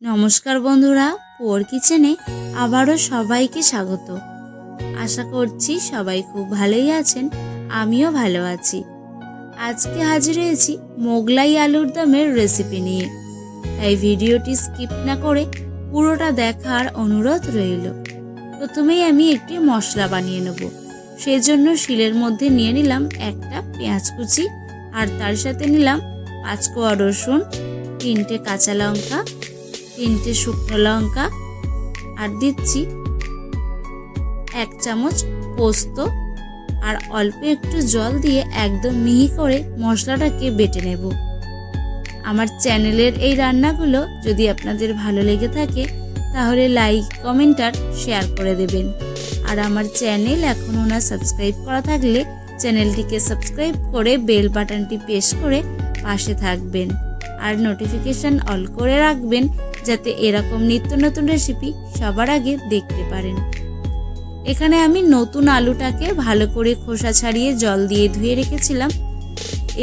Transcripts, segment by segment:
নমস্কার বন্ধুরা, পোর কিচেনে আবারও সবাইকে স্বাগত। আশা করছি সবাই খুব ভালোই আছেন, আমিও ভালো আছি। আজকে হাজির হয়েছি মোগলাই আলুর দমের রেসিপি নিয়ে, তাই ভিডিওটি স্কিপ না করে পুরোটা দেখার অনুরোধ রইল। প্রথমেই আমি একটি মশলা বানিয়ে নেব। সেজন্য শিলের মধ্যে নিয়ে নিলাম একটা পেঁয়াজ কুচি, আর তার সাথে নিলাম 5 কোয়া রসুন, 3টে কাঁচা লঙ্কা, 3টে শুকনো লঙ্কা, আর দিচ্ছি 1 চামচ পোস্ত, আর অল্প একটু জল দিয়ে একদম মিহি করে মশলাটাকে বেটে নেব। আমার চ্যানেলের এই রান্নাগুলো যদি আপনাদের ভালো লেগে থাকে তাহলে লাইক, কমেন্ট আর শেয়ার করে দেবেন। আর আমার চ্যানেল এখনও না সাবস্ক্রাইব করা থাকলে চ্যানেলটিকে সাবস্ক্রাইব করে বেল বাটনটি প্রেস করে পাশে থাকবেন, আর নোটিফিকেশান অল করে রাখবেন যাতে এরকম নিত্য নতুন রেসিপি সবার আগে দেখতে পারেন। এখানে আমি নতুন আলুটাকে ভালো করে খোসা ছাড়িয়ে জল দিয়ে ধুয়ে রেখেছিলাম।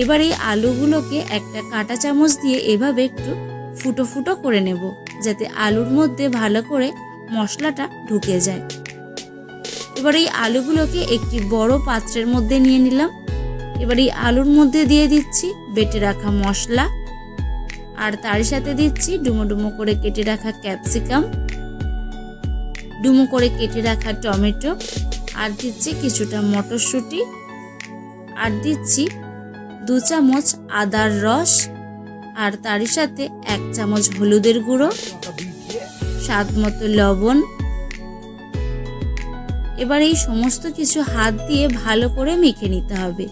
এবার এই আলুগুলোকে একটা কাঁটা চামচ দিয়ে এভাবে একটু ফুটো ফুটো করে নেব, যাতে আলুর মধ্যে ভালো করে মশলাটা ঢুকে যায়। এবার এই আলুগুলোকে একটি বড় পাত্রের মধ্যে নিয়ে নিলাম। এবার এই আলুর মধ্যে দিয়ে দিচ্ছি বেটে রাখা মশলা, আর তার সাথে দিচ্ছি ডুমো ডুমো করে কেটে রাখা ক্যাপসিকাম, ডুমো করে কেটে রাখা টমেটো, আর দিচ্ছি কিছুটা মটরশুঁটি, আর দিচ্ছি 2 চামচ আদার রস, আর তার সাথে 1 চামচ হলুদের গুঁড়ো, স্বাদ মতো লবণ। এবার এই সমস্ত কিছু হাত দিয়ে ভালো করে মেখে নিতে হবে,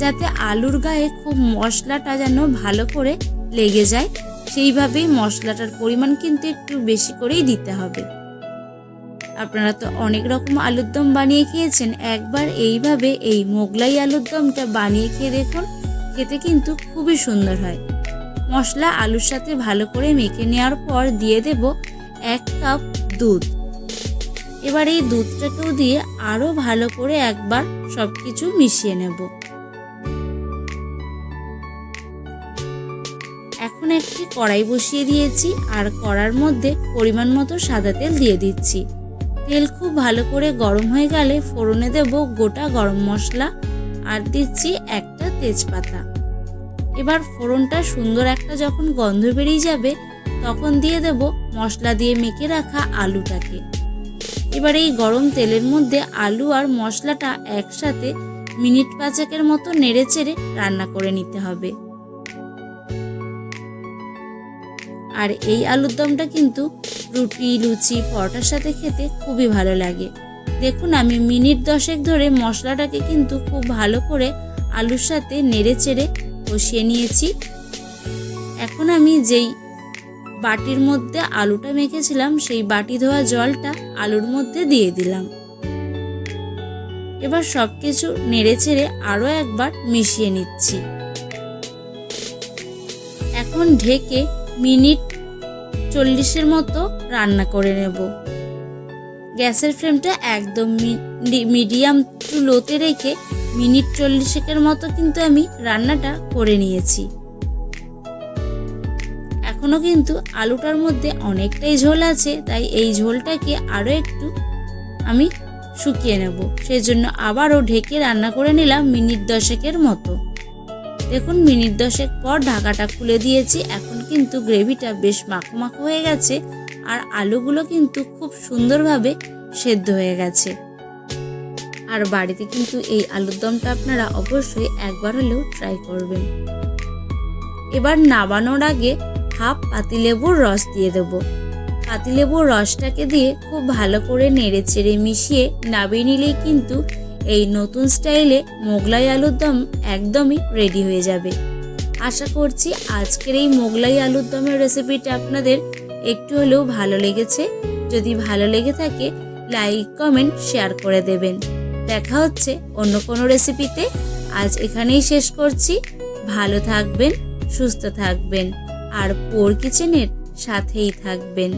যাতে আলুর গায়ে খুব মশলাটা যেন ভালো করে লেগে যায়। সেইভাবেই মশলাটার পরিমাণ কিন্তু একটু বেশি করেই দিতে হবে। আপনারা তো অনেক রকম আলুর দম বানিয়ে খেয়েছেন, একবার এইভাবে এই মোগলাই আলুর দমটা বানিয়ে খেয়ে দেখুন, খেতে কিন্তু খুবই সুন্দর হয়। মশলা আলুর সাথে ভালো করে মেখে নেওয়ার পর দিয়ে দেব 1 কাপ দুধ। এবার এই দুধটাকেও দিয়ে আরও ভালো করে একবার সব কিছু মিশিয়ে নেব। এখন একটি কড়াই বসিয়ে দিয়েছি, আর কড়ার মধ্যে পরিমাণ মতো সাদা তেল দিয়ে দিচ্ছি। তেল খুব ভালো করে গরম হয়ে গেলে ফোড়নে দেব গোটা গরম মশলা, আর দিচ্ছি একটা তেজপাতা। এবার ফোড়নটা সুন্দর একটা যখন গন্ধ বেরিয়ে যাবে তখন দিয়ে দেব মশলা দিয়ে মেখে রাখা আলুটাকে। এবার এই গরম তেলের মধ্যে আলু আর মশলাটা একসাথে মিনিট 5 মতো নেড়ে চেড়ে রান্না করে নিতে হবে। আর এই আলুর দমটা কিন্তু রুটি, লুচি, পরোটার সাথে খেতে খুবই ভালো লাগে। দেখুন আমি মিনিট 10 ধরে মশলাটাকে কিন্তু খুব ভালো করে আলুর সাথে নেড়ে চেড়ে কষিয়ে নিয়েছি। এখন আমি যেই বাটির মধ্যে আলুটা মেখেছিলাম সেই বাটি ধোয়া জলটা আলুর মধ্যে দিয়ে দিলাম। এবার সব কিছু নেড়ে চেড়ে আরও একবার মিশিয়ে নিচ্ছি। এখন ঢেকে মিনিট 40 মতো রান্না করে নেব। গ্যাসের ফ্লেমটা একদম মিডিয়াম টু লোতে রেখে মিনিট 40 মতো কিন্তু আমি রান্নাটা করে নিয়েছি। এখনো কিন্তু আলুটার মধ্যে অনেকটাই ঝোল আছে, তাই এই ঝোলটাকে আরও একটু আমি শুকিয়ে নেব। সেজন্য আবারও ঢেকে রান্না করে নিলাম মিনিট 10 মতো। দেখুন মিনিট 10 পর ঢাকাটা খুলে দিয়েছি। এখন কিন্তু গ্রেভিটা বেশ মাখো মাখো হয়ে গেছে, আর আলুগুলো কিন্তু খুব সুন্দরভাবে সেদ্ধ হয়ে গেছে। আর বাড়িতে কিন্তু এই আলুর দমটা আপনারা অবশ্যই একবার হলেও ট্রাই করবেন। এবার নামানোর আগে হাফ পাতিলেবুর রস দিয়ে দেব। পাতিলেবুর রসটাকে দিয়ে খুব ভালো করে নেড়ে চেড়ে মিশিয়ে নামিয়ে নিলেই কিন্তু এই নতুন স্টাইলে মোগলাই আলুর দম একদমই রেডি হয়ে যাবে। আশা করছি আজকের এই মোগলাই আলুর দমের রেসিপিটা আপনাদের একটু হলেও ভালো লেগেছে। যদি ভালো লেগে থাকে লাইক, কমেন্ট, শেয়ার করে দেবেন। দেখা হচ্ছে অন্য কোনো রেসিপিতে। আজ এখানেই শেষ করছি। ভালো থাকবেন, সুস্থ থাকবেন, আর পোর কিচেনের সাথেই থাকবেন।